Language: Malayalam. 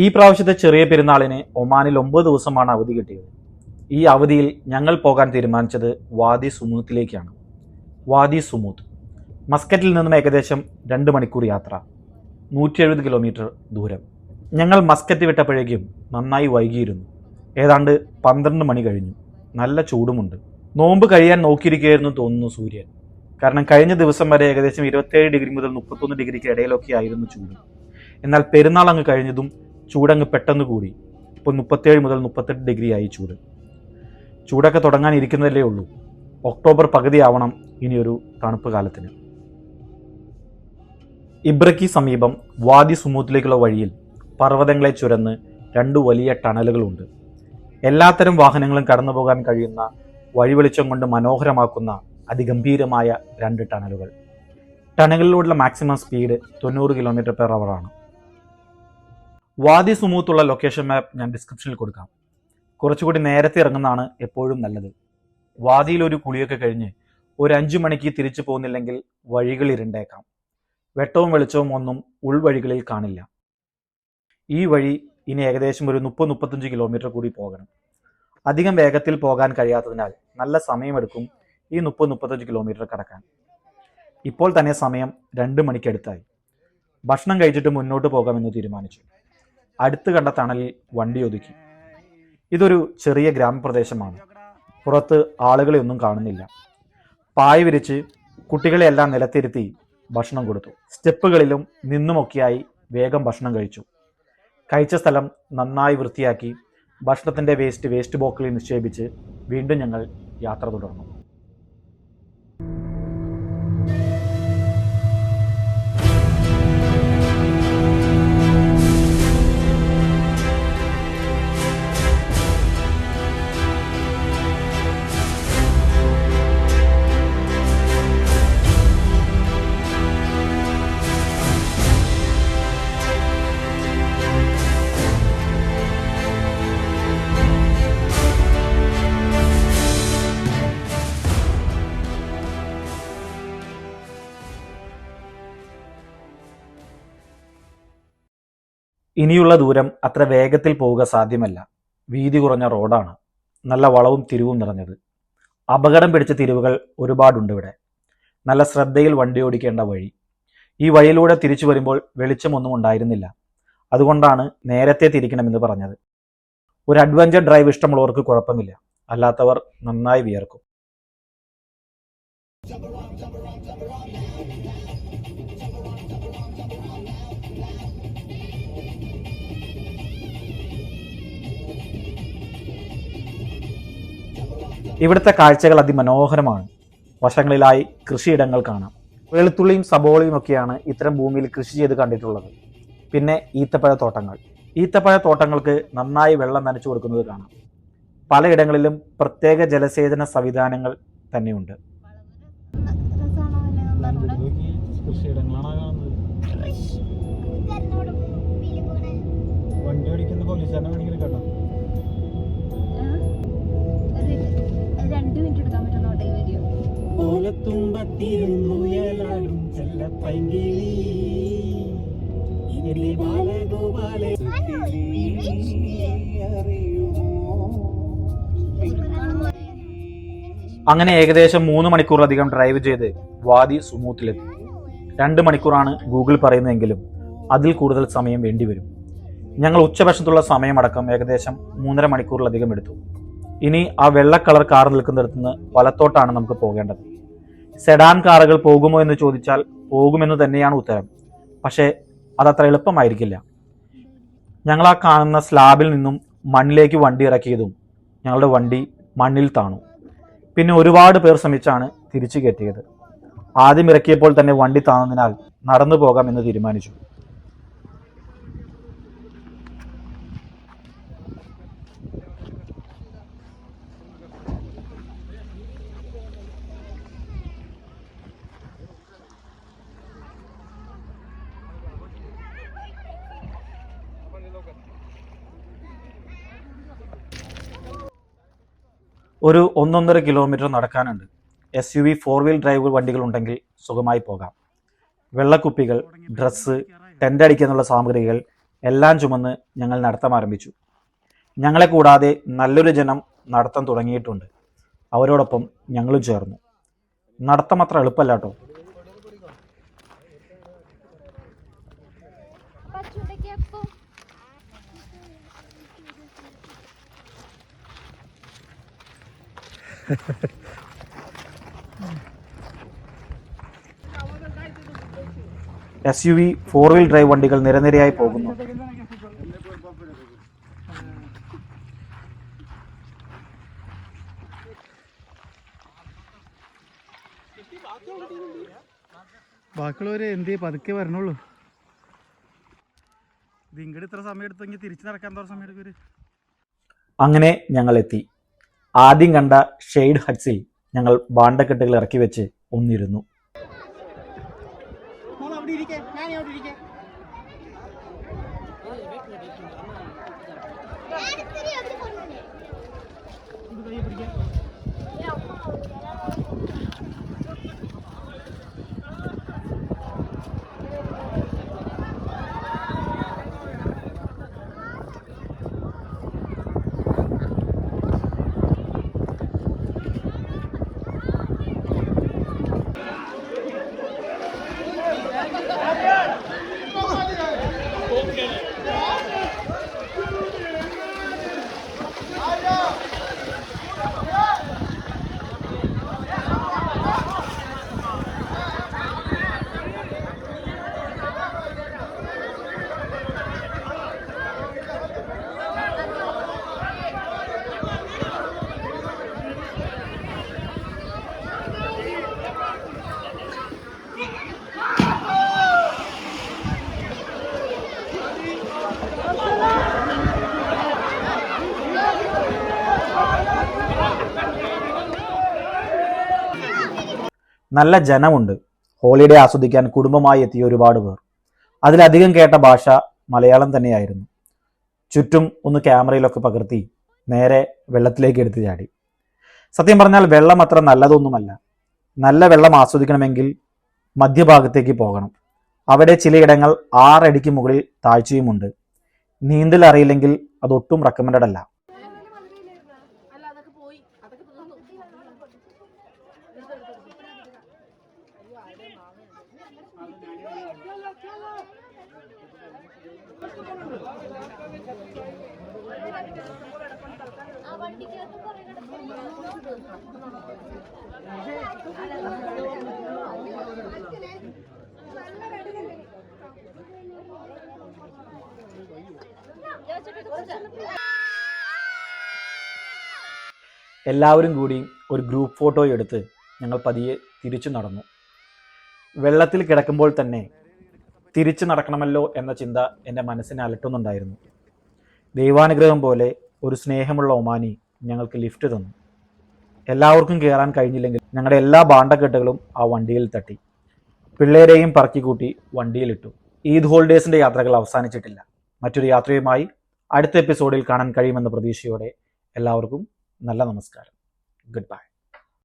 ഈ പ്രാവശ്യത്തെ ചെറിയ പെരുന്നാളിന് ഒമാനിൽ 9 ദിവസമാണ് അവധി കിട്ടിയത്. ഈ അവധിയിൽ ഞങ്ങൾ പോകാൻ തീരുമാനിച്ചത് വാദി സുമൂത്തിലേക്കാണ്. വാദി സുമൂത്ത് മസ്കറ്റിൽ നിന്നും ഏകദേശം 2 മണിക്കൂർ യാത്ര, 170 കിലോമീറ്റർ ദൂരം. ഞങ്ങൾ മസ്കറ്റ് വിട്ടപ്പോഴേക്കും നന്നായി വൈകിയിരുന്നു. ഏതാണ്ട് 12 മണി കഴിഞ്ഞു. നല്ല ചൂടുമുണ്ട്. നോമ്പ് കഴിയാൻ നോക്കിയിരിക്കുകയായിരുന്നു തോന്നുന്നു സൂര്യൻ. കാരണം കഴിഞ്ഞ ദിവസം വരെ ഏകദേശം 27 ഡിഗ്രി മുതൽ 31 ഡിഗ്രിക്ക് ഇടയിലൊക്കെ ആയിരുന്നു ചൂട്. എന്നാൽ പെരുന്നാൾ അങ്ങ് കഴിഞ്ഞതും ചൂടങ്ങ് പെട്ടെന്ന് കൂടി. ഇപ്പോൾ 37 മുതൽ 38 ഡിഗ്രി ആയി ചൂട്. ചൂടൊക്കെ തുടങ്ങാനിരിക്കുന്നതല്ലേ ഉള്ളൂ. ഒക്ടോബർ പകുതി ആവണം ഇനിയൊരു തണുപ്പ് കാലത്തിന്. ഇബ്രയ്ക്ക് സമീപം വാദി സുമൂത്തിലേക്കുള്ള വഴിയിൽ പർവ്വതങ്ങളെ ചുരന്ന് 2 വലിയ ടണലുകളുണ്ട്. എല്ലാത്തരം വാഹനങ്ങളും കടന്നു പോകാൻ കഴിയുന്ന വഴിവെളിച്ചം കൊണ്ട് മനോഹരമാക്കുന്ന അതിഗംഭീരമായ 2 ടണലുകൾ. ടണലുകളിലൂടെയുള്ള മാക്സിമം സ്പീഡ് 90 km/h ആണ്. വാദി സുമൂത്തുള്ള ലൊക്കേഷൻ മാപ്പ് ഞാൻ ഡിസ്ക്രിപ്ഷനിൽ കൊടുക്കാം. കുറച്ചുകൂടി നേരത്തെ ഇറങ്ങുന്നതാണ് എപ്പോഴും നല്ലത്. വാദിയിൽ ഒരു കുളിയൊക്കെ കഴിഞ്ഞ് ഒരു 5 മണിക്ക് തിരിച്ചു പോകുന്നില്ലെങ്കിൽ വഴികൾ ഇരുണ്ടേക്കാം. വെട്ടവും വെളിച്ചവും ഒന്നും ഉൾവഴികളിൽ കാണില്ല. ഈ വഴി ഇനി ഏകദേശം ഒരു 30-35 കിലോമീറ്റർ കൂടി പോകണം. അധികം വേഗത്തിൽ പോകാൻ കഴിയാത്തതിനാൽ നല്ല സമയമെടുക്കും ഈ 30-35 കിലോമീറ്റർ കടക്കാൻ. ഇപ്പോൾ തന്നെ സമയം 2 മണിക്കടുത്തായി. ഭക്ഷണം കഴിച്ചിട്ട് മുന്നോട്ട് പോകാമെന്ന് തീരുമാനിച്ചു. അടുത്ത് കണ്ട തണലിൽ വണ്ടി ഒതുക്കി. ഇതൊരു ചെറിയ ഗ്രാമപ്രദേശമാണ്. പുറത്ത് ആളുകളെ ഒന്നും കാണുന്നില്ല. പായ വിരിച്ച് കുട്ടികളെയെല്ലാം നിലത്തിരുത്തി ഭക്ഷണം കൊടുത്തു. സ്റ്റെപ്പുകളിലും നിന്നുമൊക്കെയായി വേഗം ഭക്ഷണം കഴിച്ചു. കഴിച്ച സ്ഥലം നന്നായി വൃത്തിയാക്കി ഭക്ഷണത്തിൻ്റെ വേസ്റ്റ് ബോക്സിൽ നിക്ഷേപിച്ച് വീണ്ടും ഞങ്ങൾ യാത്ര തുടർന്നു. ഇനിയുള്ള ദൂരം അത്ര വേഗത്തിൽ പോവുക സാധ്യമല്ല. വീതി കുറഞ്ഞ റോഡാണ്. നല്ല വളവും തിരിവും നിറഞ്ഞത്. അപകടം പിടിച്ച തിരിവുകൾ ഒരുപാടുണ്ട് ഇവിടെ. നല്ല ശ്രദ്ധയിൽ വണ്ടി ഓടിക്കേണ്ട വഴി. ഈ വഴിയിലൂടെ തിരിച്ചു വരുമ്പോൾ വെളിച്ചമൊന്നും ഉണ്ടായിരുന്നില്ല. അതുകൊണ്ടാണ് നേരത്തെ തിരിക്കണമെന്ന് പറഞ്ഞത്. ഒരു അഡ്വഞ്ചർ ഡ്രൈവ് ഇഷ്ടമുള്ളവർക്ക് കുഴപ്പമില്ല. അല്ലാത്തവർ നന്നായി വിയർക്കും. ഇവിടുത്തെ കാഴ്ചകൾ അതിമനോഹരമാണ്. വശങ്ങളിലായി കൃഷിയിടങ്ങൾ കാണാം. വെളുത്തുള്ളിയും സബോളയും ഒക്കെയാണ് ഇത്തരം ഭൂമിയിൽ കൃഷി ചെയ്ത് കണ്ടിട്ടുള്ളത്. പിന്നെ ഈത്തപ്പഴത്തോട്ടങ്ങൾ. ഈത്തപ്പഴത്തോട്ടങ്ങൾക്ക് നന്നായി വെള്ളം നനച്ചു കൊടുക്കുന്നത് കാണാം. പലയിടങ്ങളിലും പ്രത്യേക ജലസേചന സംവിധാനങ്ങൾ തന്നെയുണ്ട്. വണ്ടി ഓടിക്കുന്ന പോലീസുകാരനെ വിളിക്കുന്ന കേട്ടോ. 2 മിനിറ്റ് എടുക്കാൻ പറ്റുന്നോട്ടെ ഈ വീഡിയോ. അങ്ങനെ ഏകദേശം 3 മണിക്കൂറിലധികം ഡ്രൈവ് ചെയ്ത് വാദി സുമൂത്തിലെത്തി. 2 മണിക്കൂറാണ് ഗൂഗിൾ പറയുന്നതെങ്കിലും അതിൽ കൂടുതൽ സമയം വേണ്ടിവരും. ഞങ്ങൾ ഉച്ചഭക്ഷണത്തുള്ള സമയമടക്കം ഏകദേശം 3.5 മണിക്കൂറിലധികം എടുത്തു. ഇനി ആ വെള്ള കളർ കാർ നിൽക്കുന്നിടത്തു നിന്ന് വലത്തോട്ടാണ് നമുക്ക് പോകേണ്ടത്. സെഡാൻ കാറുകൾ പോകുമോ എന്ന് ചോദിച്ചാൽ പോകുമെന്ന് തന്നെയാണ് ഉത്തരം. പക്ഷേ അതത്ര എളുപ്പമായിരിക്കില്ല. ഞങ്ങൾ ആ കാണുന്ന സ്ലാബിൽ നിന്നും മണ്ണിലേക്ക് വണ്ടി ഇറക്കിയതും ഞങ്ങളുടെ വണ്ടി മണ്ണിൽ താണു. പിന്നെ ഒരുപാട് പേർ ശ്രമിച്ചാണ് തിരിച്ചു കയറ്റിയത്. ആദ്യം ഇറക്കിയപ്പോൾ തന്നെ വണ്ടി താന്നതിനാൽ നടന്നു പോകാം എന്ന് തീരുമാനിച്ചു. ഒരു 1.5 കിലോമീറ്റർ നടക്കാനുണ്ട്. SUV 4 വീൽ ഡ്രൈവ് വണ്ടികളുണ്ടെങ്കിൽ സുഖമായി പോകാം. വെള്ളക്കുപ്പികൾ, ഡ്രസ്സ്, ടെൻ്റ് അടിക്കാനുള്ള സാമഗ്രികൾ എല്ലാം ചുമന്ന് ഞങ്ങൾ നടത്തം ആരംഭിച്ചു. ഞങ്ങളെ കൂടാതെ നല്ലൊരു ജനം നടത്തം തുടങ്ങിയിട്ടുണ്ട്. അവരോടൊപ്പം ഞങ്ങളും ചേർന്നു. നടത്തം അത്ര എളുപ്പമല്ല കേട്ടോ. SUV 4-wheel ഡ്രൈവ് വണ്ടികൾ നിരനിരയായി പോകുന്നു. ബാക്കിയുള്ളവര് എന്തേ പതുക്കെ വരണുള്ളൂ. ഇത് ഇങ്ങോട്ട് ഇത്ര സമയം എടുത്തെങ്കിൽ തിരിച്ചു നടക്കാൻ എന്തോ സമയം എടുക്കും. അങ്ങനെ ഞങ്ങൾ എത്തി. ആദ്യം കണ്ട ഷെയ്ഡ് ഹട്ട്സിൽ ഞങ്ങൾ ബാണ്ടക്കെട്ടുകൾ ഇറക്കി വെച്ച് ഒന്നിരുന്നു. നല്ല ജനമുണ്ട്. ഹോളിഡേ ആസ്വദിക്കാൻ കുടുംബമായി എത്തിയ ഒരുപാട് പേർ. അതിലധികം കേട്ട ഭാഷ മലയാളം തന്നെയായിരുന്നു. ചുറ്റും ഒന്ന് ക്യാമറയിലൊക്കെ പകർത്തി നേരെ വെള്ളത്തിലേക്ക് എടുത്തു ചാടി. സത്യം പറഞ്ഞാൽ വെള്ളം അത്ര നല്ലതൊന്നുമല്ല. നല്ല വെള്ളം ആസ്വദിക്കണമെങ്കിൽ മധ്യഭാഗത്തേക്ക് പോകണം. അവിടെ ചിലയിടങ്ങൾ 6 അടിക്ക് മുകളിൽ താഴ്ചയുമുണ്ട്. നീന്തൽ അറിയില്ലെങ്കിൽ അതൊട്ടും റെക്കമെൻഡഡ് അല്ല. എല്ലാവരും കൂടി ഒരു ഗ്രൂപ്പ് ഫോട്ടോ എടുത്ത് ഞങ്ങൾ പതിയെ തിരിച്ചു നടന്നു. വെള്ളത്തിൽ കിടക്കുമ്പോൾ തന്നെ തിരിച്ചു നടക്കണമല്ലോ എന്ന ചിന്ത എൻ്റെ മനസ്സിനെ അലട്ടുന്നുണ്ടായിരുന്നു. ദൈവാനുഗ്രഹം പോലെ ഒരു സ്നേഹമുള്ള ഒമാനി ഞങ്ങൾക്ക് ലിഫ്റ്റ് തന്നു. എല്ലാവർക്കും കയറാൻ കഴിഞ്ഞില്ലെങ്കിൽ ഞങ്ങളുടെ എല്ലാ ബാണ്ടക്കെട്ടുകളും ആ വണ്ടിയിൽ തട്ടി. പിള്ളേരെയും പറക്കിക്കൂട്ടി വണ്ടിയിലിട്ടു. ഈദ് ഹോളിഡേസിൻ്റെ യാത്രകൾ അവസാനിച്ചിട്ടില്ല. മറ്റൊരു യാത്രയുമായി അടുത്ത എപ്പിസോഡിൽ കാണാൻ കഴിയുമെന്ന പ്രതീക്ഷയോടെ എല്ലാവർക്കും നല്ല നമസ്കാരം. Good bye.